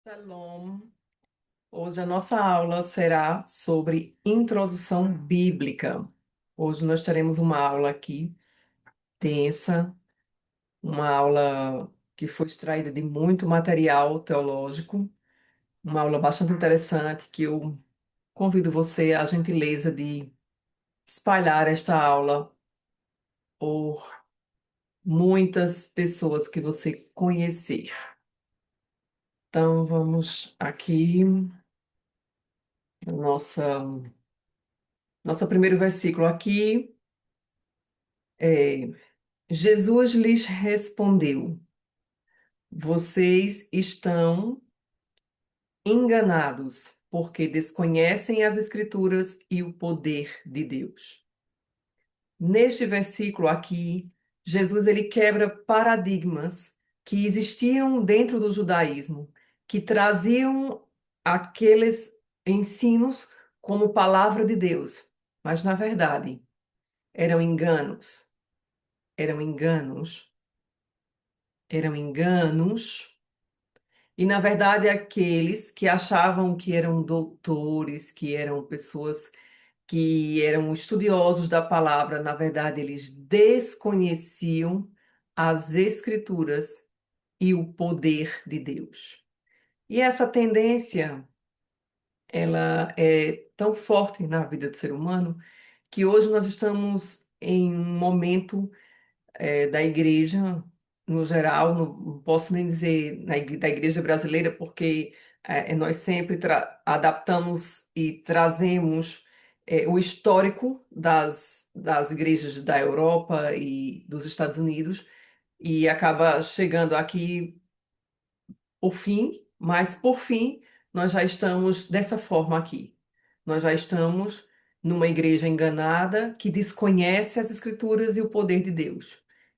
Shalom. Hoje a nossa aula será sobre introdução bíblica. Hoje nós teremos uma aula aqui densa, uma aula que foi extraída de muito material teológico, uma aula bastante interessante que eu convido você à gentileza de espalhar esta aula por muitas pessoas que você conhecer. Então vamos aqui, nossa, nosso primeiro versículo aqui. É, Jesus lhes respondeu: Vocês estão enganados, porque desconhecem as Escrituras e o poder de Deus. Neste versículo aqui, Jesus ele quebra paradigmas que existiam dentro do judaísmo, que traziam aqueles ensinos como palavra de Deus, mas na verdade eram enganos, eram enganos, eram enganos. E, na verdade, aqueles que achavam que eram doutores, que eram pessoas que eram estudiosos da palavra, na verdade, eles desconheciam as Escrituras e o poder de Deus. E essa tendência, ela é tão forte na vida do ser humano que hoje nós estamos em um momento da igreja no geral, não posso nem dizer da igreja brasileira, porque nós sempre adaptamos e trazemos o histórico das igrejas da Europa e dos Estados Unidos, e acaba chegando aqui por fim, mas por fim, nós já estamos dessa forma aqui. Nós já estamos numa igreja enganada que desconhece as Escrituras e o poder de Deus.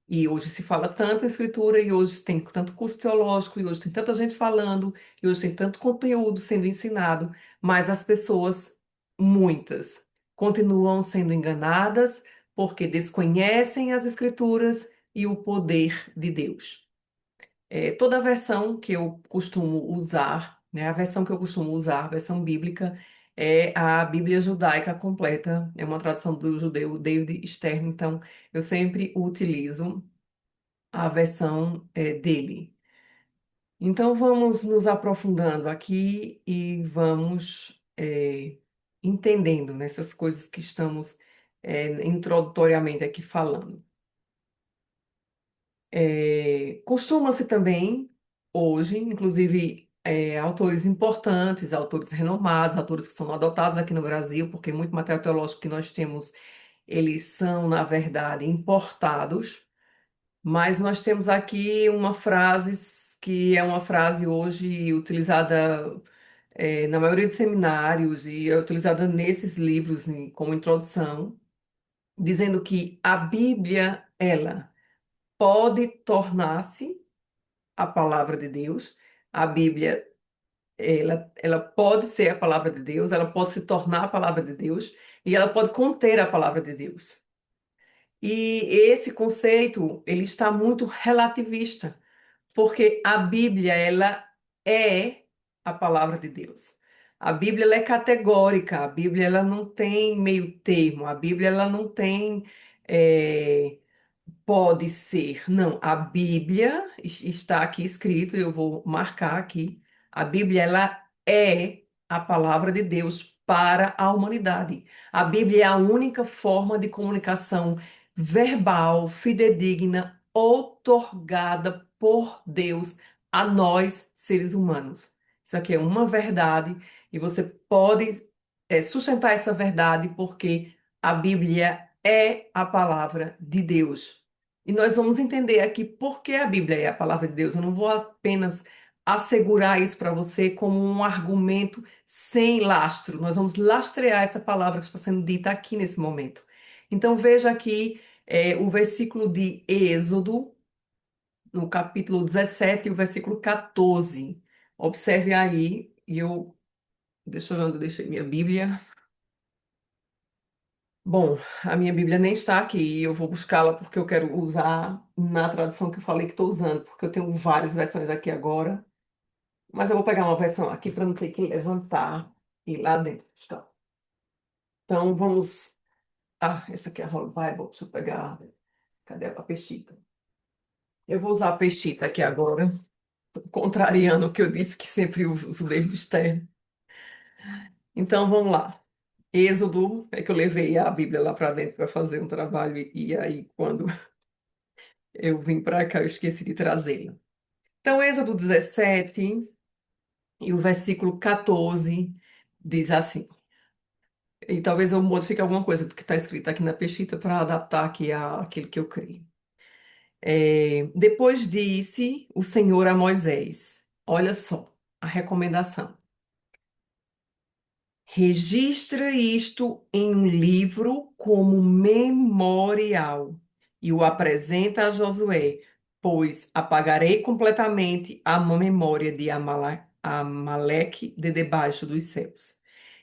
E hoje se fala tanto em Escritura, e hoje tem tanto curso teológico, e hoje tem tanta gente falando, e hoje tem tanto conteúdo sendo ensinado, mas as pessoas, muitas, continuam sendo enganadas porque desconhecem as Escrituras e o poder de Deus. Toda a versão que eu costumo usar, né, a versão que eu costumo usar, a versão bíblica, é a Bíblia Judaica Completa, é uma tradução do judeu David Stern, então eu sempre utilizo a versão dele. Então vamos nos aprofundando aqui e vamos entendendo nessas coisas que estamos introdutoriamente aqui falando. Costuma-se também, hoje, inclusive, autores importantes, autores renomados, autores que são adotados aqui no Brasil, porque muito material teológico que nós temos, eles são, na verdade, importados, mas nós temos aqui uma frase que é uma frase hoje utilizada, na maioria dos seminários e é utilizada nesses livros como introdução, dizendo que a Bíblia, ela pode tornar-se a palavra de Deus. A Bíblia, ela pode ser a palavra de Deus, ela pode se tornar a palavra de Deus e ela pode conter a palavra de Deus. E esse conceito, ele está muito relativista, porque a Bíblia, ela é a palavra de Deus. A Bíblia, ela é categórica, a Bíblia, ela não tem meio termo, a Bíblia, ela não tem eh, pode ser. Não, a Bíblia está aqui escrito, eu vou marcar aqui. A Bíblia, ela é a palavra de Deus para a humanidade. A Bíblia é a única forma de comunicação verbal, fidedigna, outorgada por Deus a nós, seres humanos. Isso aqui é uma verdade e você pode sustentar essa verdade porque a Bíblia é a palavra de Deus. E nós vamos entender aqui por que a Bíblia é a palavra de Deus. Eu não vou apenas assegurar isso para você como um argumento sem lastro. Nós vamos lastrear essa palavra que está sendo dita aqui nesse momento. Então veja aqui o versículo de Êxodo, no capítulo 17, e o versículo 14. Observe aí, e deixa eu ver onde eu deixei minha Bíblia. Bom, a minha Bíblia nem está aqui, e eu vou buscá-la porque eu quero usar na tradução que eu falei que estou usando, porque eu tenho várias versões aqui agora. Mas eu vou pegar uma versão aqui para não ter que levantar e ir lá dentro. Então, vamos. Ah, essa aqui é a Holy Bible. Deixa eu pegar. Cadê a peixita? Eu vou usar a peixita aqui agora, contrariando o que eu disse que sempre uso David Stern. Então, vamos lá. Êxodo, é que eu levei a Bíblia lá para dentro para fazer um trabalho, e aí, quando eu vim para cá, eu esqueci de trazê-la. Então, Êxodo 17, e o versículo 14 diz assim. E talvez eu modifique alguma coisa do que está escrito aqui na peixita para adaptar aqui àquilo que eu criei. Depois disse o Senhor a Moisés: olha só a recomendação. Registra isto em um livro como memorial e o apresenta a Josué, pois apagarei completamente a memória de Amaleque de debaixo dos céus.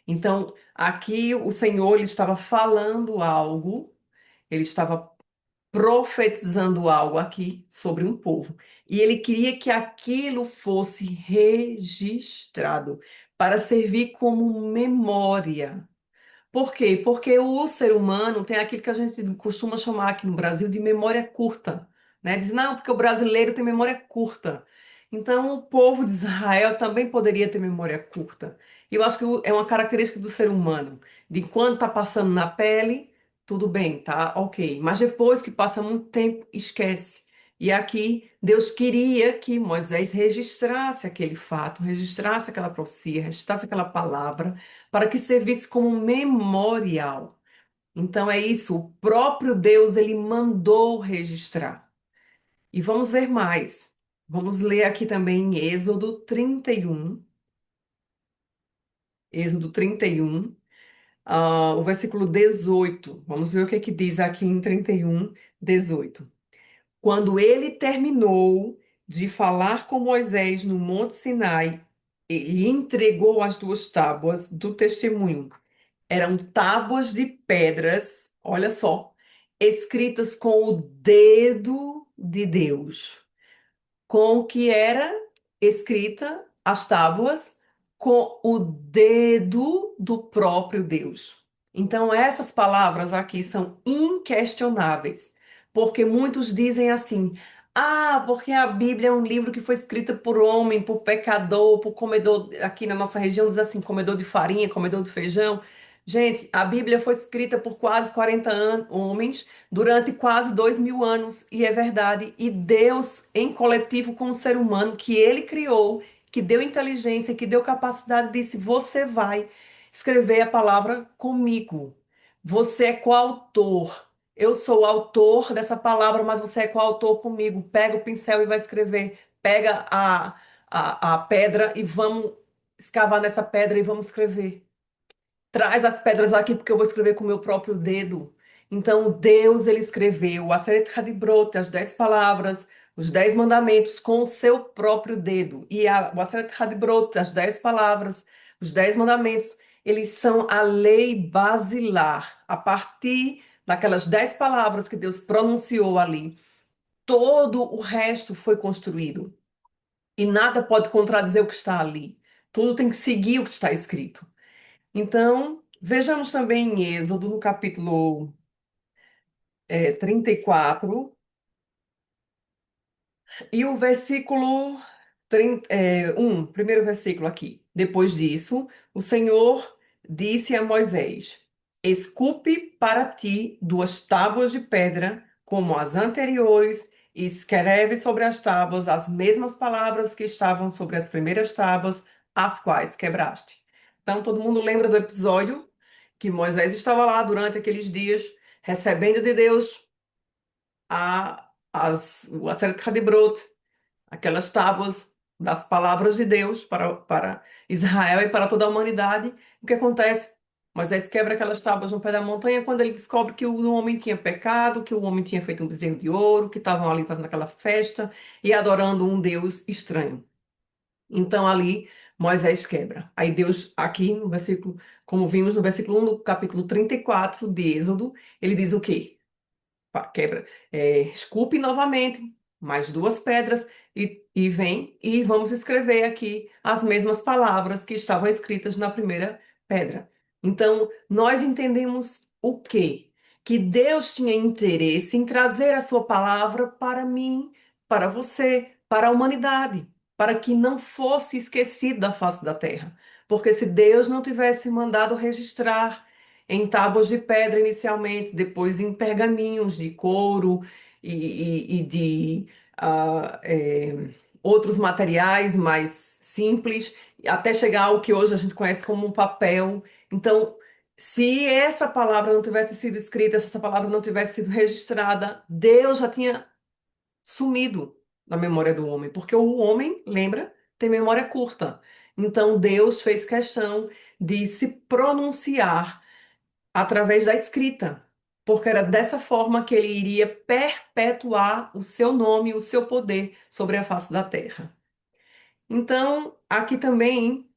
Então, aqui o Senhor ele estava falando algo, ele estava profetizando algo aqui sobre um povo. E ele queria que aquilo fosse registrado para servir como memória. Por quê? Porque o ser humano tem aquilo que a gente costuma chamar aqui no Brasil de memória curta, né? Diz, não, porque o brasileiro tem memória curta. Então, o povo de Israel também poderia ter memória curta. E eu acho que é uma característica do ser humano, de quando está passando na pele, tudo bem, tá? Ok. Mas depois que passa muito tempo, esquece. E aqui, Deus queria que Moisés registrasse aquele fato, registrasse aquela profecia, registrasse aquela palavra para que servisse como memorial. Então é isso, o próprio Deus ele mandou registrar. E vamos ver mais. Vamos ler aqui também em Êxodo 31, Êxodo 31, o versículo 18. Vamos ver o que é que diz aqui em 31, 18. Quando ele terminou de falar com Moisés no Monte Sinai, ele entregou as duas tábuas do testemunho. Eram tábuas de pedras, olha só, escritas com o dedo de Deus, com o que era escrita as tábuas com o dedo do próprio Deus. Então, essas palavras aqui são inquestionáveis, porque muitos dizem assim: ah, porque a Bíblia é um livro que foi escrito por homem, por pecador, por comedor, aqui na nossa região diz assim, comedor de farinha, comedor de feijão. Gente, a Bíblia foi escrita por quase 40 homens durante quase 2000 anos, e é verdade. E Deus, em coletivo com o ser humano que ele criou, que deu inteligência, que deu capacidade, disse: você vai escrever a palavra comigo. Você é coautor. Eu sou o autor dessa palavra, mas você é coautor comigo. Pega o pincel e vai escrever. Pega a pedra e vamos escavar nessa pedra e vamos escrever. Traz as pedras aqui porque eu vou escrever com o meu próprio dedo. Então, Deus, ele escreveu a Aseret Hadibrot, as 10 palavras, os 10 mandamentos, com o seu próprio dedo. E o Aseret Hadibrot, as 10 palavras, os 10 mandamentos, eles são a lei basilar. A partir daquelas 10 palavras que Deus pronunciou ali, todo o resto foi construído. E nada pode contradizer o que está ali. Tudo tem que seguir o que está escrito. Então, vejamos também em Êxodo, no capítulo 34, e o versículo 1, primeiro versículo aqui. Depois disso, o Senhor disse a Moisés: esculpe para ti 2 tábuas de pedra, como as anteriores, e escreve sobre as tábuas as mesmas palavras que estavam sobre as primeiras tábuas, as quais quebraste. Então, todo mundo lembra do episódio que Moisés estava lá durante aqueles dias, recebendo de Deus o Aseret Hadibrot, aquelas tábuas das palavras de Deus para Israel e para toda a humanidade. O que acontece? Moisés quebra aquelas tábuas no pé da montanha quando ele descobre que o homem tinha pecado, que o homem tinha feito um bezerro de ouro, que estavam ali fazendo aquela festa e adorando um Deus estranho. Então ali Moisés quebra. Aí Deus, aqui no versículo, como vimos no versículo 1 do capítulo 34 de Êxodo, ele diz o quê? Quebra, esculpe novamente mais 2 pedras e vem e vamos escrever aqui as mesmas palavras que estavam escritas na primeira pedra. Então, nós entendemos o quê? Que Deus tinha interesse em trazer a sua palavra para mim, para você, para a humanidade, para que não fosse esquecido da face da terra. Porque se Deus não tivesse mandado registrar em tábuas de pedra inicialmente, depois em pergaminhos de couro e de outros materiais mais simples, até chegar ao que hoje a gente conhece como um papel. Então, se essa palavra não tivesse sido escrita, se essa palavra não tivesse sido registrada, Deus já tinha sumido da memória do homem, porque o homem, lembra, tem memória curta. Então, Deus fez questão de se pronunciar através da escrita, porque era dessa forma que ele iria perpetuar o seu nome, o seu poder sobre a face da terra. Então, aqui também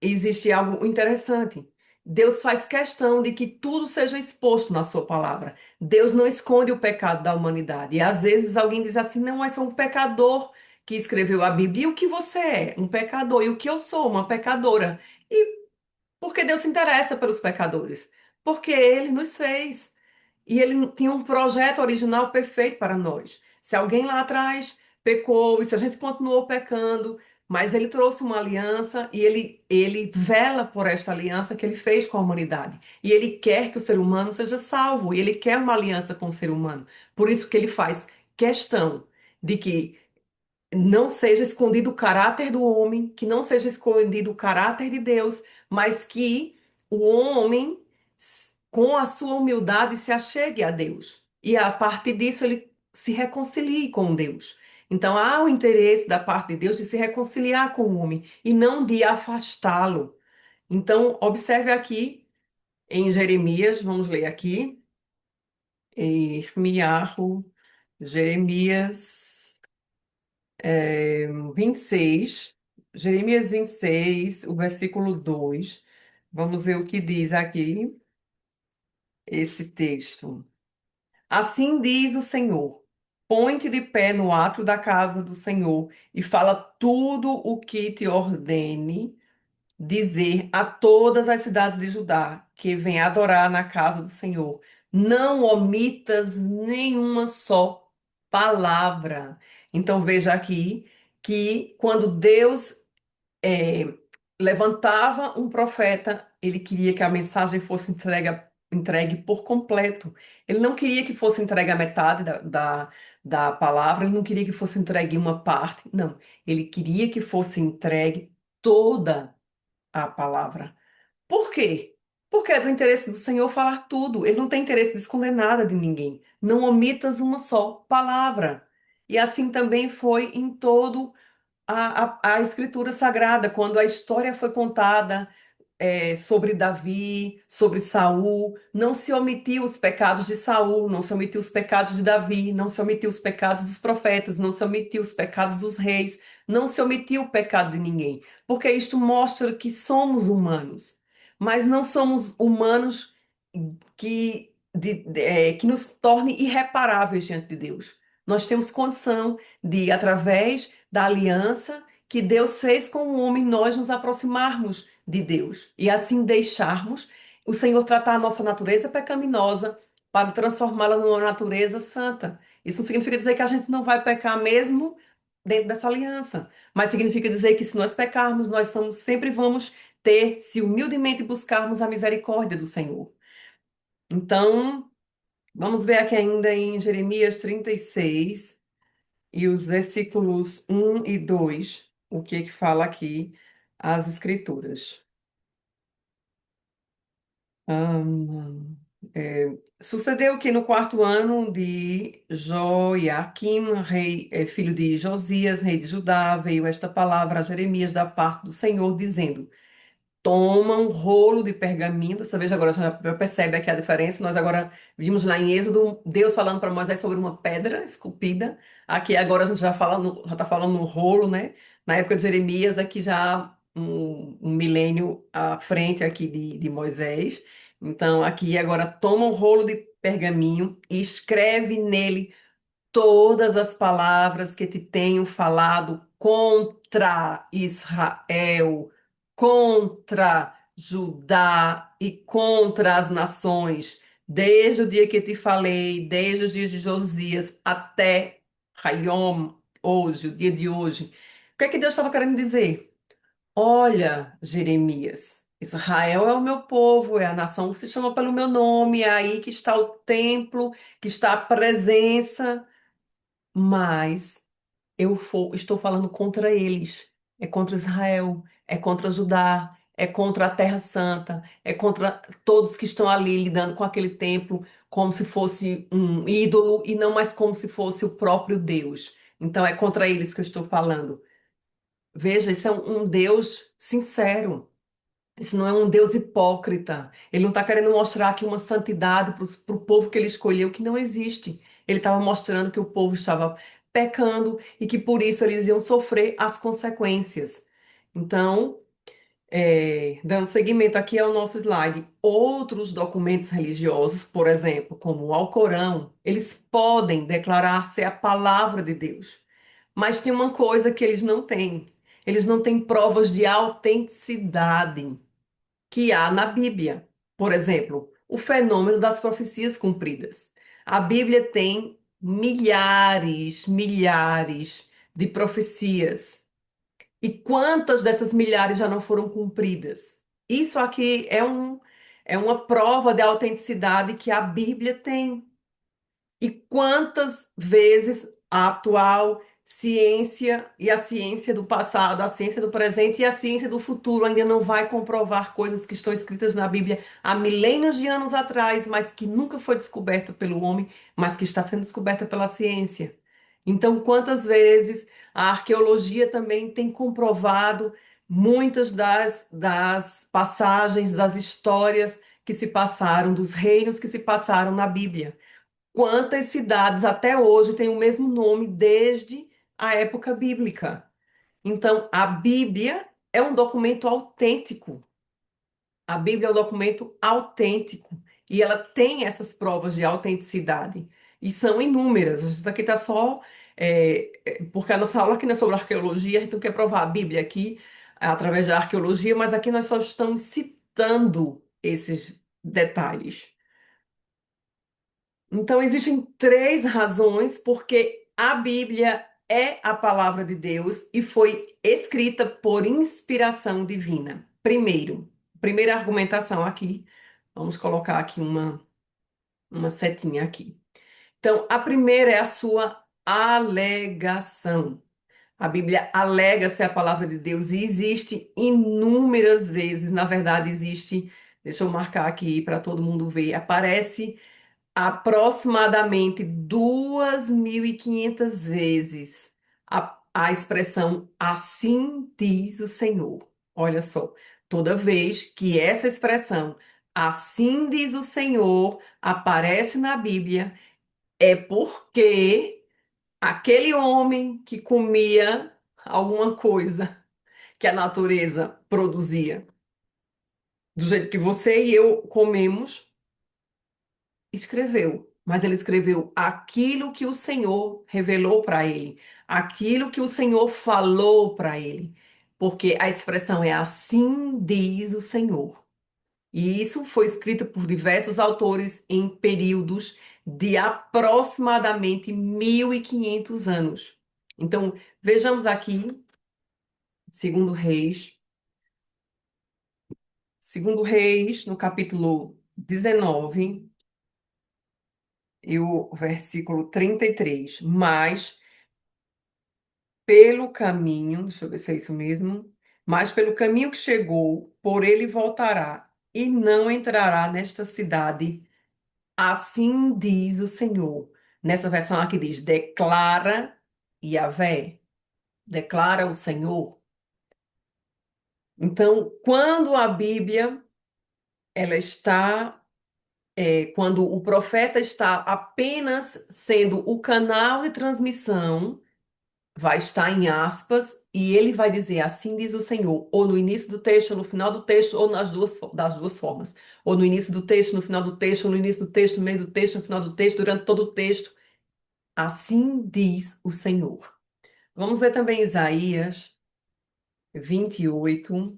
existe algo interessante. Deus faz questão de que tudo seja exposto na sua palavra. Deus não esconde o pecado da humanidade. E às vezes alguém diz assim: não, mas é um pecador que escreveu a Bíblia. E o que você é? Um pecador. E o que eu sou? Uma pecadora. E por que Deus se interessa pelos pecadores? Porque Ele nos fez. E ele tinha um projeto original perfeito para nós. Se alguém lá atrás pecou, e se a gente continuou pecando, mas ele trouxe uma aliança e ele vela por esta aliança que ele fez com a humanidade. E ele quer que o ser humano seja salvo, e ele quer uma aliança com o ser humano. Por isso que ele faz questão de que não seja escondido o caráter do homem, que não seja escondido o caráter de Deus, mas que o homem, com a sua humildade, se achegue a Deus. E a partir disso ele se reconcilie com Deus. Então há o interesse da parte de Deus de se reconciliar com o homem e não de afastá-lo. Então, observe aqui em Jeremias, vamos ler aqui, Irmiarro, Jeremias 26, Jeremias 26, o versículo 2. Vamos ver o que diz aqui esse texto. Assim diz o Senhor: põe-te de pé no átrio da casa do Senhor e fala tudo o que te ordene dizer a todas as cidades de Judá que vêm adorar na casa do Senhor. Não omitas nenhuma só palavra. Então veja aqui que quando Deus é, levantava um profeta, ele queria que a mensagem fosse entregue por completo. Ele não queria que fosse entregue a metade da palavra, ele não queria que fosse entregue uma parte, não. Ele queria que fosse entregue toda a palavra. Por quê? Porque é do interesse do Senhor falar tudo. Ele não tem interesse de esconder nada de ninguém. Não omitas uma só palavra. E assim também foi em todo a Escritura Sagrada, quando a história foi contada sobre Davi, sobre Saul, não se omitiu os pecados de Saul, não se omitiu os pecados de Davi, não se omitiu os pecados dos profetas, não se omitiu os pecados dos reis, não se omitiu o pecado de ninguém, porque isto mostra que somos humanos, mas não somos humanos que nos torne irreparáveis diante de Deus. Nós temos condição de, através da aliança que Deus fez com o homem, nós nos aproximarmos de Deus e assim deixarmos o Senhor tratar a nossa natureza pecaminosa para transformá-la numa natureza santa. Isso não significa dizer que a gente não vai pecar mesmo dentro dessa aliança, mas significa dizer que se nós pecarmos, sempre vamos ter, se humildemente buscarmos a misericórdia do Senhor. Então, vamos ver aqui ainda em Jeremias 36 e os versículos 1 e 2, o que que fala aqui as Escrituras. Sucedeu que no quarto ano de Joiaquim, filho de Josias, rei de Judá, veio esta palavra a Jeremias da parte do Senhor, dizendo: toma um rolo de pergaminho. Dessa vez agora já percebe aqui a diferença. Nós agora vimos lá em Êxodo Deus falando para Moisés sobre uma pedra esculpida. Aqui agora a gente já está falando no rolo, né? Na época de Jeremias, aqui já um milênio à frente aqui de Moisés. Então aqui agora toma um rolo de pergaminho e escreve nele todas as palavras que te tenho falado contra Israel, contra Judá e contra as nações, desde o dia que te falei, desde os dias de Josias até Hayom, hoje, o dia de hoje. O que é que Deus estava querendo dizer? Olha, Jeremias, Israel é o meu povo, é a nação que se chama pelo meu nome, é aí que está o templo, que está a presença, mas estou falando contra eles. É contra Israel, é contra Judá, é contra a Terra Santa, é contra todos que estão ali lidando com aquele templo como se fosse um ídolo e não mais como se fosse o próprio Deus. Então é contra eles que eu estou falando. Veja, isso é um Deus sincero. Isso não é um Deus hipócrita. Ele não está querendo mostrar aqui uma santidade para o povo que ele escolheu que não existe. Ele estava mostrando que o povo estava pecando e que por isso eles iam sofrer as consequências. Então, dando seguimento aqui ao nosso slide, outros documentos religiosos, por exemplo, como o Alcorão, eles podem declarar ser a palavra de Deus. Mas tem uma coisa que eles não têm. Eles não têm provas de autenticidade que há na Bíblia. Por exemplo, o fenômeno das profecias cumpridas. A Bíblia tem milhares de profecias. E quantas dessas milhares já não foram cumpridas? Isso aqui é uma prova de autenticidade que a Bíblia tem. E quantas vezes a atual ciência e a ciência do passado, a ciência do presente e a ciência do futuro ainda não vai comprovar coisas que estão escritas na Bíblia há milênios de anos atrás, mas que nunca foi descoberta pelo homem, mas que está sendo descoberta pela ciência. Então, quantas vezes a arqueologia também tem comprovado muitas das passagens, das histórias que se passaram, dos reinos que se passaram na Bíblia. Quantas cidades até hoje têm o mesmo nome desde a época bíblica? Então, a Bíblia é um documento autêntico. A Bíblia é um documento autêntico e ela tem essas provas de autenticidade e são inúmeras. A gente aqui está só porque a nossa aula aqui não é sobre arqueologia, a gente não quer provar a Bíblia aqui através da arqueologia, mas aqui nós só estamos citando esses detalhes. Então, existem três razões porque a Bíblia é a palavra de Deus e foi escrita por inspiração divina. Primeira argumentação aqui, vamos colocar aqui uma setinha aqui. Então, a primeira é a sua alegação. A Bíblia alega ser a palavra de Deus e existe inúmeras vezes, na verdade, existe, deixa eu marcar aqui para todo mundo ver, aparece aproximadamente 2.500 vezes a expressão assim diz o Senhor. Olha só, toda vez que essa expressão assim diz o Senhor aparece na Bíblia, é porque aquele homem que comia alguma coisa que a natureza produzia, do jeito que você e eu comemos, escreveu, mas ele escreveu aquilo que o Senhor revelou para ele, aquilo que o Senhor falou para ele, porque a expressão é assim diz o Senhor. E isso foi escrito por diversos autores em períodos de aproximadamente 1.500 anos. Então, vejamos aqui, segundo Reis, segundo Reis, no capítulo 19, e o versículo 33. Mas pelo caminho, deixa eu ver se é isso mesmo, mas pelo caminho que chegou, por ele voltará e não entrará nesta cidade. Assim diz o Senhor. Nessa versão aqui diz: declara Yahvé, declara o Senhor. Então, quando a Bíblia ela está quando o profeta está apenas sendo o canal de transmissão, vai estar em aspas, e ele vai dizer, assim diz o Senhor, ou no início do texto, ou no final do texto, ou das duas formas. Ou no início do texto, no final do texto, ou no início do texto, no meio do texto, no final do texto, durante todo o texto. Assim diz o Senhor. Vamos ver também Isaías 28,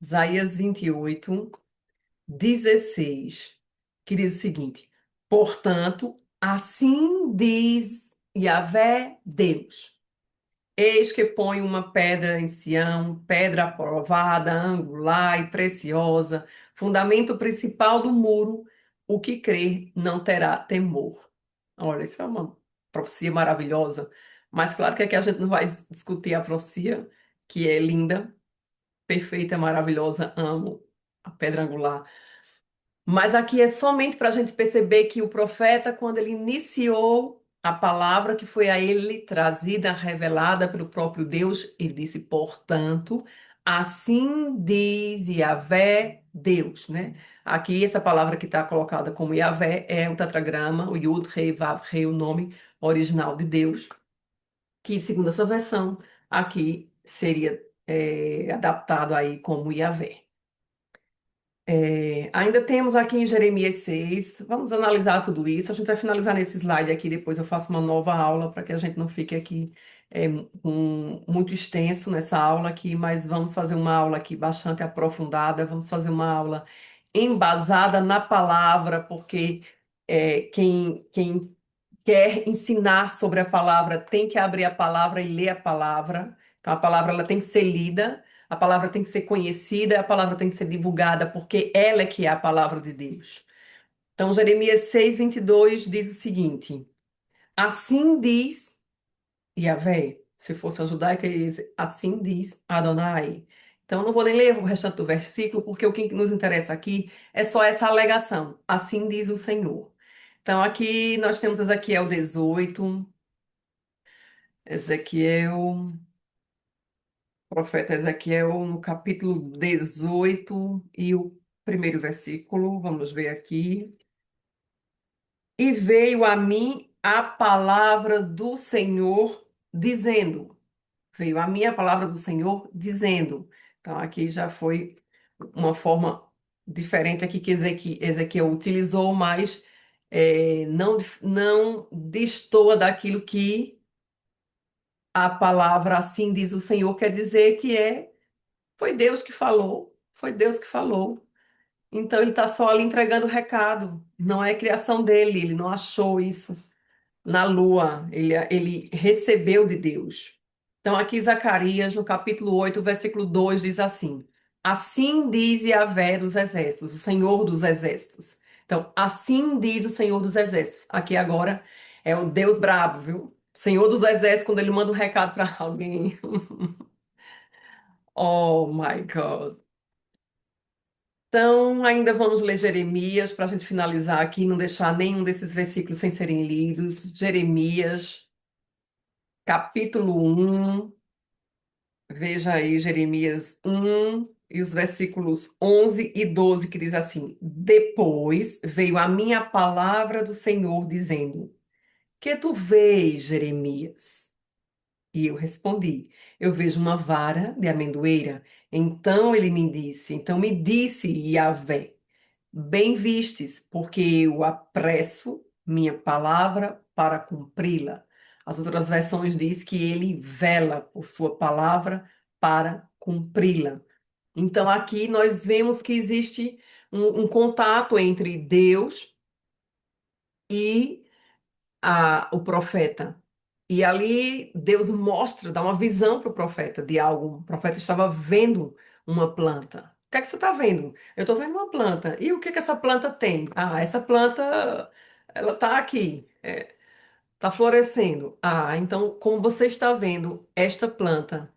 Isaías 28, 16, que diz o seguinte: Portanto, assim diz Yahvé Deus. Eis que põe uma pedra em Sião, pedra aprovada, angular e preciosa, fundamento principal do muro. O que crer não terá temor. Olha, isso é uma profecia maravilhosa. Mas claro que aqui a gente não vai discutir a profecia, que é linda, perfeita, maravilhosa, amo a pedra angular. Mas aqui é somente para a gente perceber que o profeta, quando ele iniciou a palavra que foi a ele trazida, revelada pelo próprio Deus, ele disse, portanto, assim diz Yahvé Deus, né? Aqui, essa palavra que está colocada como Yahvé é o tetragrama, o Yud, Rei, Vav, Rei, o nome original de Deus, que, segundo essa versão, aqui seria adaptado aí como Yahvé. Ainda temos aqui em Jeremias 6, vamos analisar tudo isso. A gente vai finalizar nesse slide aqui, depois eu faço uma nova aula para que a gente não fique aqui muito extenso nessa aula aqui, mas vamos fazer uma aula aqui bastante aprofundada, vamos fazer uma aula embasada na palavra, porque quem quer ensinar sobre a palavra tem que abrir a palavra e ler a palavra. Então, a palavra ela tem que ser lida, a palavra tem que ser conhecida, a palavra tem que ser divulgada, porque ela é que é a palavra de Deus. Então, Jeremias 6:22 diz o seguinte: Assim diz Yahvé, se fosse a judaica, ele diz, assim diz Adonai. Então, não vou nem ler o restante do versículo, porque o que nos interessa aqui é só essa alegação. Assim diz o Senhor. Então, aqui nós temos Ezequiel 18, Ezequiel, profeta Ezequiel, no capítulo 18 e o primeiro versículo, vamos ver aqui. E veio a mim a palavra do Senhor dizendo. Veio a mim a palavra do Senhor dizendo. Então, aqui já foi uma forma diferente aqui que Ezequiel utilizou, mas não destoa daquilo que a palavra assim diz o Senhor, quer dizer que foi Deus que falou, foi Deus que falou. Então ele está só ali entregando o recado, não é criação dele, ele não achou isso na lua, ele recebeu de Deus. Então aqui Zacarias, no capítulo 8, versículo 2, diz assim: Assim diz Yahvé dos exércitos, o Senhor dos exércitos. Então, assim diz o Senhor dos exércitos. Aqui agora é o Deus brabo, viu? Senhor dos exércitos, quando ele manda um recado para alguém. Oh my God. Então, ainda vamos ler Jeremias para a gente finalizar aqui, não deixar nenhum desses versículos sem serem lidos. Jeremias, capítulo 1. Veja aí Jeremias 1 e os versículos 11 e 12, que diz assim: Depois veio a minha palavra do Senhor dizendo: Que tu vês, Jeremias? E eu respondi: Eu vejo uma vara de amendoeira. Então me disse Yahvé: Bem vistes, porque eu apresso minha palavra para cumpri-la. As outras versões diz que ele vela por sua palavra para cumpri-la. Então aqui nós vemos que existe um contato entre Deus e o profeta. E ali Deus mostra, dá uma visão para o profeta de algo. O profeta estava vendo uma planta. O que é que você está vendo? Eu estou vendo uma planta. E o que que essa planta tem? Ah, essa planta, ela está aqui, está florescendo. Ah, então, como você está vendo esta planta,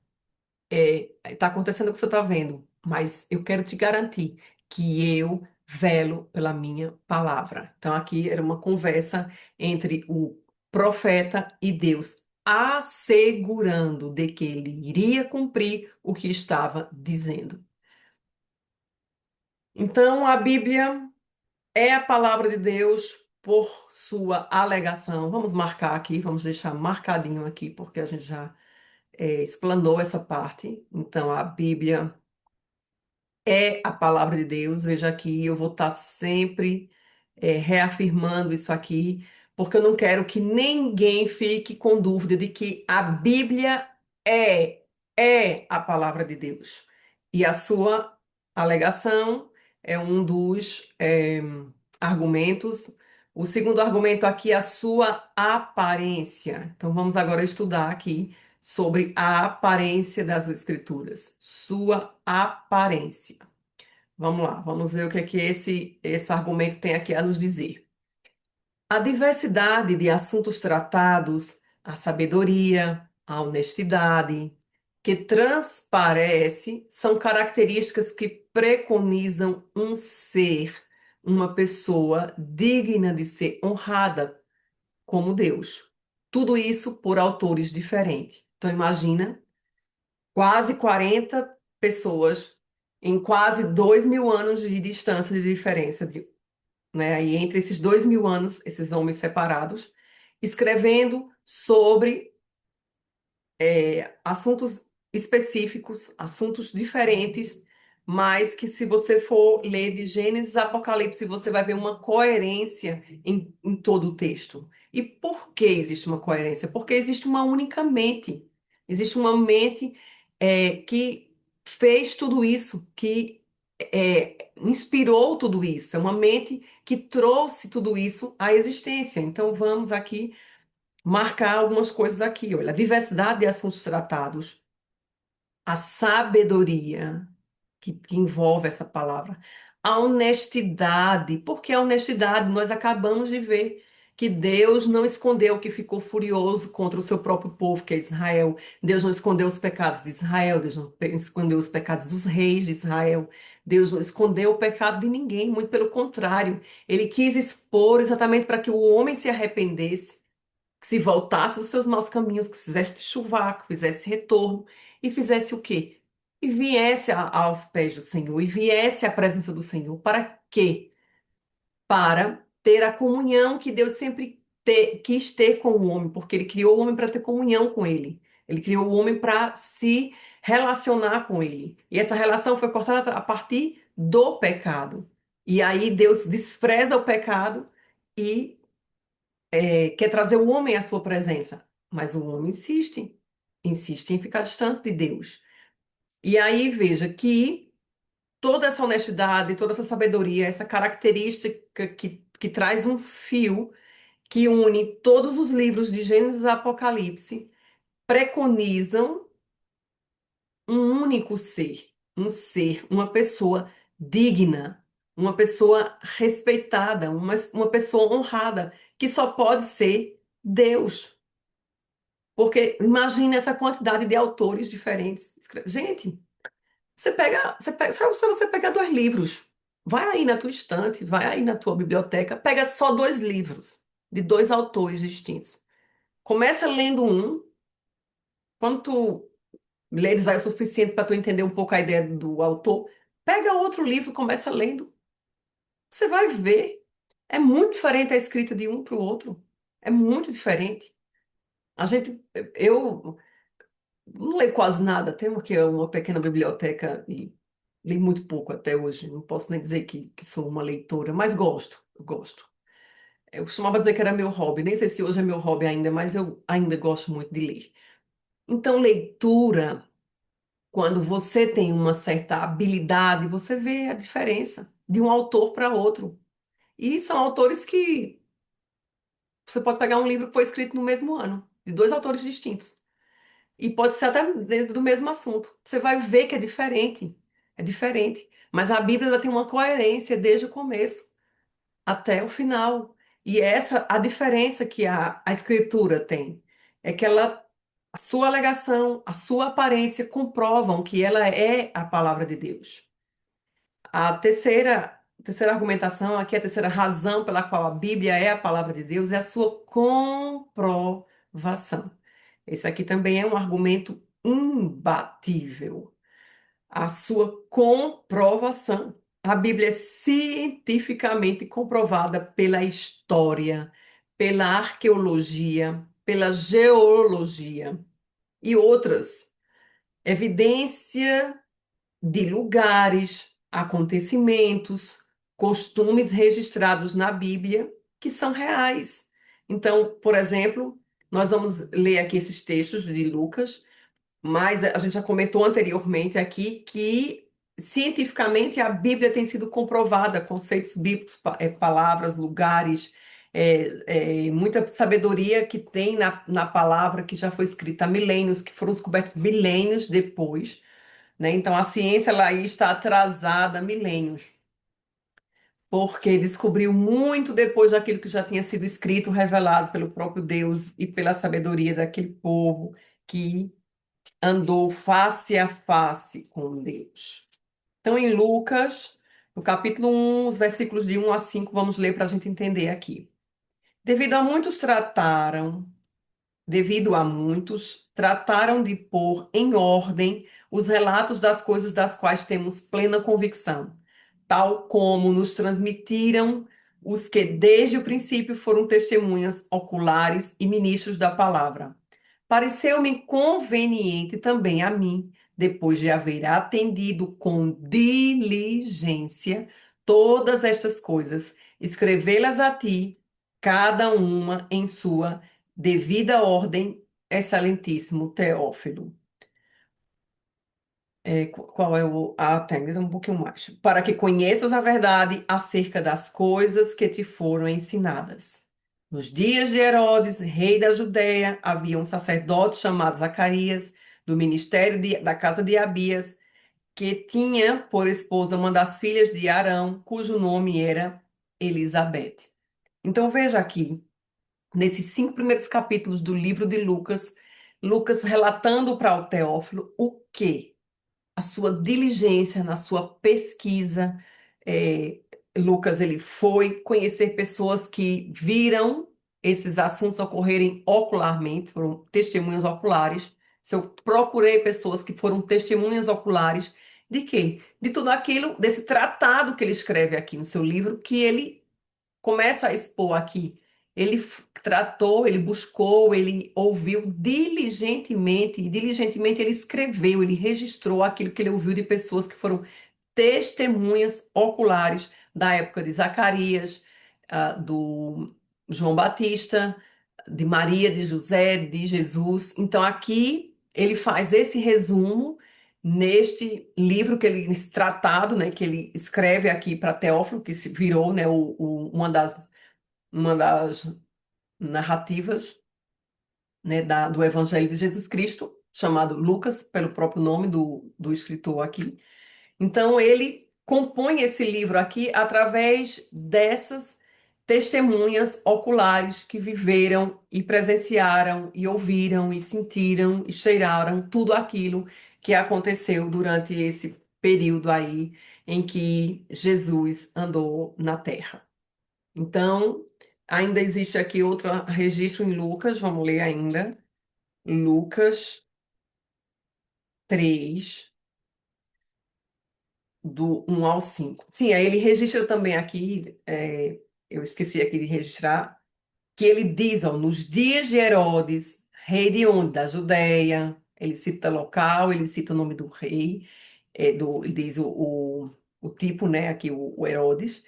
está acontecendo o que você está vendo, mas eu quero te garantir que eu velo pela minha palavra. Então, aqui era uma conversa entre o profeta e Deus, assegurando de que ele iria cumprir o que estava dizendo. Então, a Bíblia é a palavra de Deus por sua alegação. Vamos marcar aqui, vamos deixar marcadinho aqui, porque a gente já explanou essa parte. Então, a Bíblia é a palavra de Deus. Veja aqui, eu vou estar sempre reafirmando isso aqui, porque eu não quero que ninguém fique com dúvida de que a Bíblia é, é a palavra de Deus. E a sua alegação é um dos argumentos. O segundo argumento aqui é a sua aparência. Então vamos agora estudar aqui sobre a aparência das Escrituras. Sua aparência. Vamos lá, vamos ver o que é que esse argumento tem aqui a nos dizer. A diversidade de assuntos tratados, a sabedoria, a honestidade, que transparece, são características que preconizam um ser, uma pessoa digna de ser honrada, como Deus. Tudo isso por autores diferentes. Então, imagina, quase 40 pessoas em quase 2.000 anos de distância de diferença né, aí entre esses 2.000 anos, esses homens separados, escrevendo sobre assuntos específicos, assuntos diferentes, mas que se você for ler de Gênesis a Apocalipse, você vai ver uma coerência em todo o texto. E por que existe uma coerência? Porque existe uma única mente. Existe uma mente que fez tudo isso, que inspirou tudo isso. É uma mente que trouxe tudo isso à existência. Então vamos aqui marcar algumas coisas aqui. Olha, a diversidade de assuntos tratados, a sabedoria que envolve essa palavra, a honestidade. Por que a honestidade? Nós acabamos de ver que Deus não escondeu que ficou furioso contra o seu próprio povo, que é Israel. Deus não escondeu os pecados de Israel, Deus não escondeu os pecados dos reis de Israel. Deus não escondeu o pecado de ninguém, muito pelo contrário. Ele quis expor exatamente para que o homem se arrependesse, que se voltasse dos seus maus caminhos, que fizesse chuvar, que fizesse retorno e fizesse o quê? E viesse aos pés do Senhor, e viesse à presença do Senhor. Para quê? Para ter a comunhão que Deus sempre quis ter com o homem, porque ele criou o homem para ter comunhão com ele. Ele criou o homem para se relacionar com ele. E essa relação foi cortada a partir do pecado. E aí Deus despreza o pecado e quer trazer o homem à sua presença, mas o homem insiste, insiste em ficar distante de Deus. E aí veja que toda essa honestidade, toda essa sabedoria, essa característica que traz um fio que une todos os livros de Gênesis e Apocalipse, preconizam um único ser, uma pessoa digna, uma pessoa respeitada, uma pessoa honrada, que só pode ser Deus. Porque imagine essa quantidade de autores diferentes. Gente, se você pegar 2 livros, vai aí na tua estante, vai aí na tua biblioteca, pega só 2 livros de 2 autores distintos. Começa lendo um, quando tu leres aí o suficiente para tu entender um pouco a ideia do autor, pega outro livro e começa lendo. Você vai ver. É muito diferente a escrita de um para o outro. É muito diferente. A gente, eu não leio quase nada, tenho aqui uma pequena biblioteca e li muito pouco até hoje. Não posso nem dizer que sou uma leitora, mas gosto, eu gosto. Eu costumava dizer que era meu hobby, nem sei se hoje é meu hobby ainda, mas eu ainda gosto muito de ler. Então, leitura, quando você tem uma certa habilidade, você vê a diferença de um autor para outro. E são autores que você pode pegar um livro que foi escrito no mesmo ano, de 2 autores distintos. E pode ser até dentro do mesmo assunto. Você vai ver que é diferente. É diferente. Mas a Bíblia ela tem uma coerência desde o começo até o final. E essa a diferença que a Escritura tem. É que a sua alegação, a sua aparência comprovam que ela é a palavra de Deus. A terceira argumentação, aqui a terceira razão pela qual a Bíblia é a palavra de Deus é a sua comprovação. Esse aqui também é um argumento imbatível. A sua comprovação. A Bíblia é cientificamente comprovada pela história, pela arqueologia, pela geologia e outras. Evidência de lugares, acontecimentos, costumes registrados na Bíblia que são reais. Então, por exemplo, nós vamos ler aqui esses textos de Lucas, mas a gente já comentou anteriormente aqui que cientificamente a Bíblia tem sido comprovada, conceitos bíblicos, palavras, lugares, muita sabedoria que tem na palavra que já foi escrita há milênios, que foram descobertos milênios depois, né? Então a ciência ela aí está atrasada há milênios, porque descobriu muito depois daquilo que já tinha sido escrito, revelado pelo próprio Deus e pela sabedoria daquele povo que andou face a face com Deus. Então, em Lucas, no capítulo 1, os versículos de 1 a 5, vamos ler para a gente entender aqui. Devido a muitos trataram, devido a muitos, trataram de pôr em ordem os relatos das coisas das quais temos plena convicção, tal como nos transmitiram os que desde o princípio foram testemunhas oculares e ministros da palavra. Pareceu-me conveniente também a mim, depois de haver atendido com diligência todas estas coisas, escrevê-las a ti, cada uma em sua devida ordem, excelentíssimo Teófilo. Qual é o. Ah, tem, um pouquinho mais. Para que conheças a verdade acerca das coisas que te foram ensinadas. Nos dias de Herodes, rei da Judéia, havia um sacerdote chamado Zacarias, do ministério da casa de Abias, que tinha por esposa uma das filhas de Arão, cujo nome era Elizabeth. Então veja aqui, nesses 5 primeiros capítulos do livro de Lucas, Lucas relatando para o Teófilo o quê? A sua diligência na sua pesquisa. É, Lucas ele foi conhecer pessoas que viram esses assuntos ocorrerem ocularmente, foram testemunhas oculares. Se eu procurei pessoas que foram testemunhas oculares de quê? De tudo aquilo, desse tratado que ele escreve aqui no seu livro, que ele começa a expor aqui. Ele tratou, ele buscou, ele ouviu diligentemente, e diligentemente ele escreveu, ele registrou aquilo que ele ouviu de pessoas que foram testemunhas oculares da época de Zacarias, do João Batista, de Maria, de José, de Jesus. Então aqui ele faz esse resumo neste livro que ele, nesse tratado, né, que ele escreve aqui para Teófilo, que se virou, né, uma das narrativas, né, do Evangelho de Jesus Cristo, chamado Lucas, pelo próprio nome do escritor aqui. Então, ele compõe esse livro aqui através dessas testemunhas oculares que viveram e presenciaram e ouviram e sentiram e cheiraram tudo aquilo que aconteceu durante esse período aí em que Jesus andou na terra. Então, ainda existe aqui outro registro em Lucas, vamos ler ainda. Lucas 3 do 1 ao 5. Sim, aí ele registra também aqui, eu esqueci aqui de registrar, que ele diz, ó, nos dias de Herodes, rei de onde? Da Judéia, ele cita local, ele cita o nome do rei, ele diz o tipo, né, aqui o Herodes.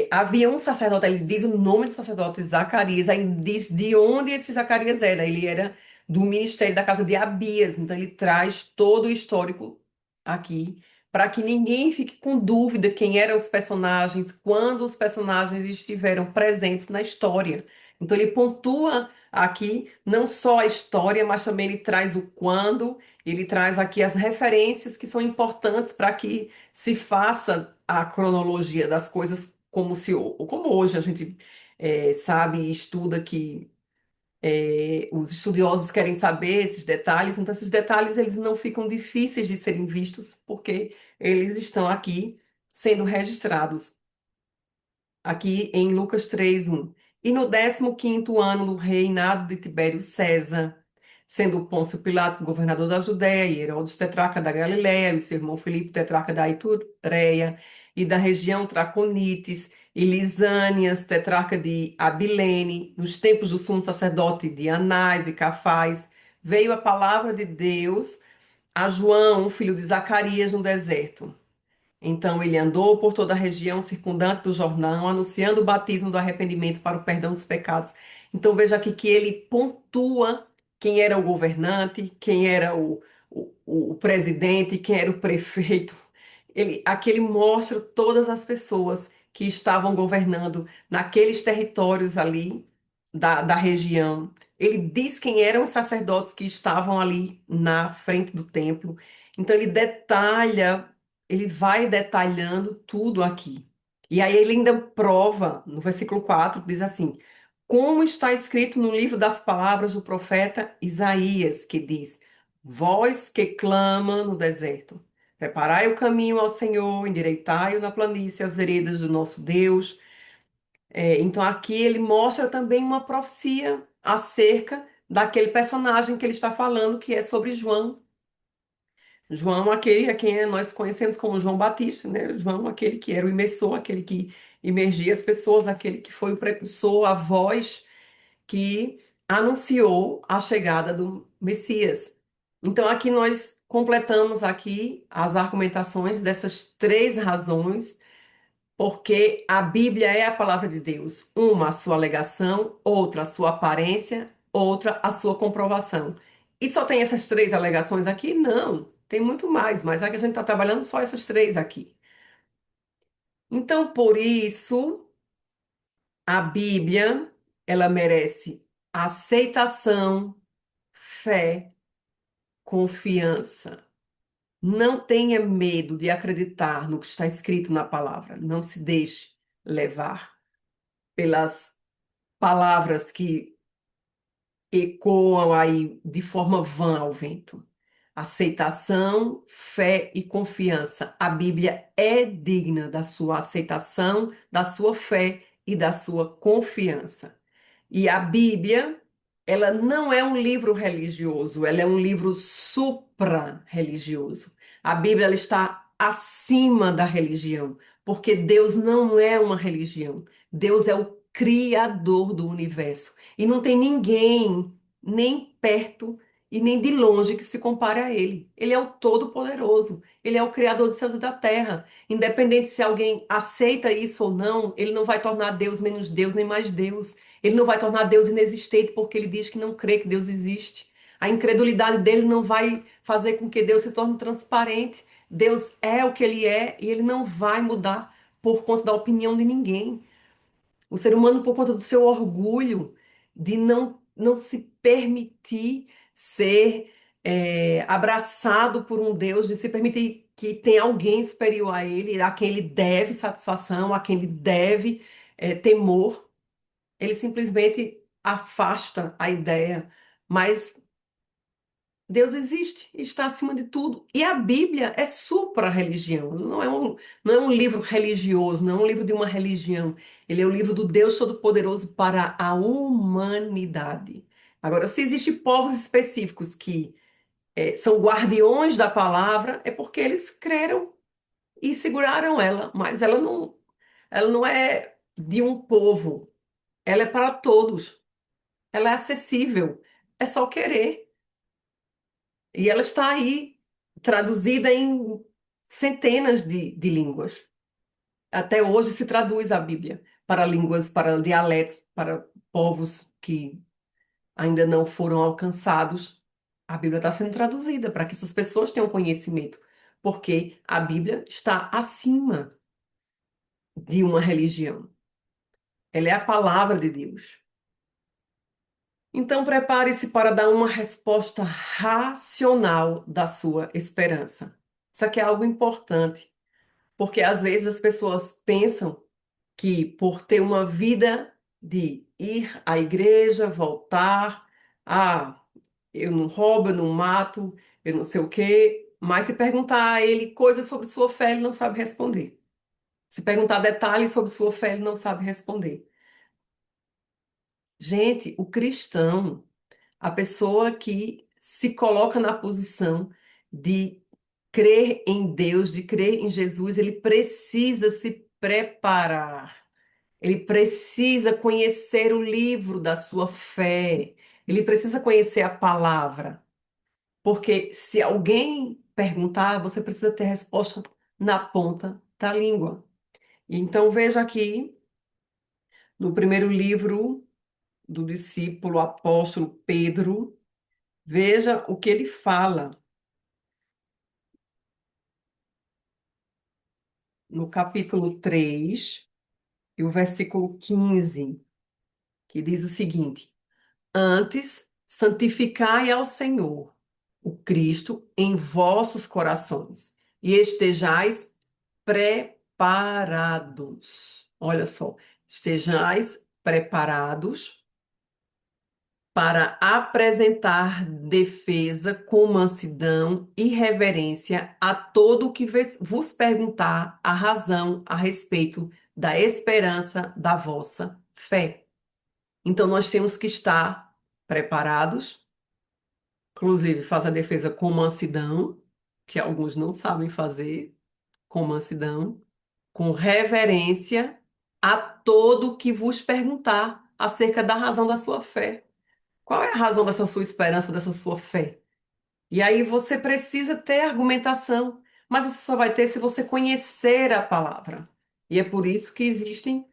Havia um sacerdote, ele diz o nome do sacerdote Zacarias, aí diz de onde esse Zacarias era. Ele era do ministério da casa de Abias, então ele traz todo o histórico aqui, para que ninguém fique com dúvida quem eram os personagens, quando os personagens estiveram presentes na história. Então ele pontua aqui não só a história, mas também ele traz o quando, ele traz aqui as referências que são importantes para que se faça a cronologia das coisas como se como hoje a gente sabe e estuda que os estudiosos querem saber esses detalhes, então esses detalhes eles não ficam difíceis de serem vistos porque eles estão aqui sendo registrados aqui em Lucas 3:1. E no 15º ano do reinado de Tibério César, sendo Pôncio Pilatos governador da Judéia, e Herodes tetrarca da Galiléia, e seu irmão Filipe tetrarca da Itureia, e da região Traconites, e Lisânias, tetrarca de Abilene, nos tempos do sumo sacerdote de Anás e Cafás, veio a palavra de Deus a João, filho de Zacarias, no deserto. Então ele andou por toda a região circundante do Jordão, anunciando o batismo do arrependimento para o perdão dos pecados Então veja aqui que ele pontua quem era o governante, quem era o presidente, quem era o prefeito. Aqui ele mostra todas as pessoas que estavam governando naqueles territórios ali da região. Ele diz quem eram os sacerdotes que estavam ali na frente do templo. Então ele detalha, ele vai detalhando tudo aqui. E aí ele ainda prova, no versículo 4 diz assim: como está escrito no livro das palavras do profeta Isaías, que diz: voz que clama no deserto, preparai o caminho ao Senhor, endireitai-o na planície as veredas do nosso Deus. Então aqui ele mostra também uma profecia acerca daquele personagem que ele está falando, que é sobre João. João, aquele a quem nós conhecemos como João Batista, né? João, aquele que era o imersor, aquele que imergia as pessoas, aquele que foi o precursor, a voz que anunciou a chegada do Messias. Então aqui nós completamos aqui as argumentações dessas três razões, porque a Bíblia é a palavra de Deus. Uma, a sua alegação, outra, a sua aparência, outra, a sua comprovação. E só tem essas três alegações aqui? Não, tem muito mais, mas aqui a gente está trabalhando só essas três aqui. Então, por isso, a Bíblia, ela merece aceitação, fé, confiança. Não tenha medo de acreditar no que está escrito na palavra. Não se deixe levar pelas palavras que ecoam aí de forma vã ao vento. Aceitação, fé e confiança. A Bíblia é digna da sua aceitação, da sua fé e da sua confiança. E a Bíblia, ela não é um livro religioso, ela é um livro supra-religioso. A Bíblia ela está acima da religião, porque Deus não é uma religião. Deus é o criador do universo. E não tem ninguém, nem perto e nem de longe, que se compare a ele. Ele é o Todo-Poderoso. Ele é o Criador dos céus e da terra. Independente se alguém aceita isso ou não, ele não vai tornar Deus menos Deus, nem mais Deus. Ele não vai tornar Deus inexistente porque ele diz que não crê que Deus existe. A incredulidade dele não vai fazer com que Deus se torne transparente. Deus é o que ele é e ele não vai mudar por conta da opinião de ninguém. O ser humano, por conta do seu orgulho, de não se permitir ser abraçado por um Deus, de se permitir que tem alguém superior a ele, a quem ele deve satisfação, a quem ele deve temor, ele simplesmente afasta a ideia. Mas Deus existe, está acima de tudo. E a Bíblia é supra-religião. Não é um livro religioso, não é um livro de uma religião. Ele é o livro do Deus Todo-Poderoso para a humanidade. Agora, se existem povos específicos que são guardiões da palavra, é porque eles creram e seguraram ela. Mas ela não é de um povo, ela é para todos. Ela é acessível. É só querer. E ela está aí, traduzida em centenas de línguas. Até hoje se traduz a Bíblia para línguas, para dialetos, para povos que ainda não foram alcançados. A Bíblia está sendo traduzida para que essas pessoas tenham conhecimento, porque a Bíblia está acima de uma religião. Ela é a palavra de Deus. Então prepare-se para dar uma resposta racional da sua esperança. Isso aqui é algo importante. Porque às vezes as pessoas pensam que por ter uma vida de ir à igreja, voltar, ah, eu não roubo, eu não mato, eu não sei o quê, mas se perguntar a ele coisas sobre sua fé, ele não sabe responder. Se perguntar detalhes sobre sua fé, ele não sabe responder. Gente, o cristão, a pessoa que se coloca na posição de crer em Deus, de crer em Jesus, ele precisa se preparar. Ele precisa conhecer o livro da sua fé. Ele precisa conhecer a palavra. Porque se alguém perguntar, você precisa ter resposta na ponta da língua. Então veja aqui no primeiro livro do discípulo apóstolo Pedro. Veja o que ele fala no capítulo 3 e o versículo 15, que diz o seguinte: Antes, santificai ao Senhor, o Cristo, em vossos corações, e estejais preparados. Olha só, estejais preparados para apresentar defesa com mansidão e reverência a todo o que vos perguntar a razão a respeito da esperança da vossa fé. Então, nós temos que estar preparados, inclusive faz a defesa com mansidão, que alguns não sabem fazer, com mansidão, com reverência a todo o que vos perguntar acerca da razão da sua fé. Qual é a razão dessa sua esperança, dessa sua fé? E aí você precisa ter argumentação, mas você só vai ter se você conhecer a palavra. E é por isso que existem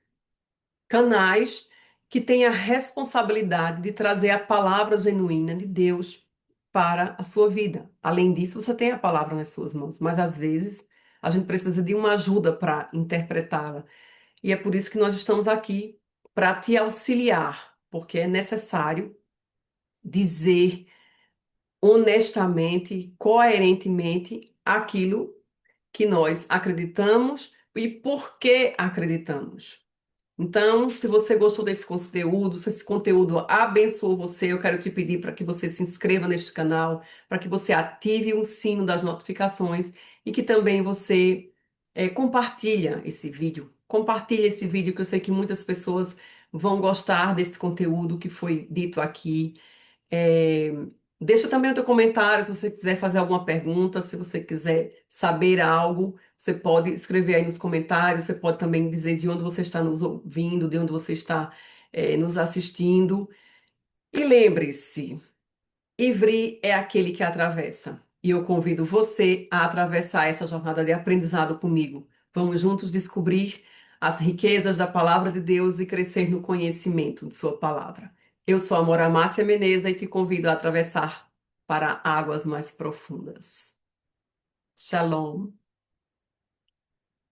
canais que têm a responsabilidade de trazer a palavra genuína de Deus para a sua vida. Além disso, você tem a palavra nas suas mãos, mas às vezes a gente precisa de uma ajuda para interpretá-la. E é por isso que nós estamos aqui para te auxiliar, porque é necessário dizer honestamente, coerentemente aquilo que nós acreditamos e por que acreditamos. Então, se você gostou desse conteúdo, se esse conteúdo abençoou você, eu quero te pedir para que você se inscreva neste canal, para que você ative o sino das notificações e que também você compartilha esse vídeo. Compartilhe esse vídeo que eu sei que muitas pessoas vão gostar desse conteúdo que foi dito aqui. É, Deixa também o teu comentário se você quiser fazer alguma pergunta, se você quiser saber algo, você pode escrever aí nos comentários, você pode também dizer de onde você está nos ouvindo, de onde você está, nos assistindo. E lembre-se, Ivri é aquele que atravessa. E eu convido você a atravessar essa jornada de aprendizado comigo. Vamos juntos descobrir as riquezas da palavra de Deus e crescer no conhecimento de sua palavra. Eu sou a Mora Márcia Menezes e te convido a atravessar para águas mais profundas. Shalom.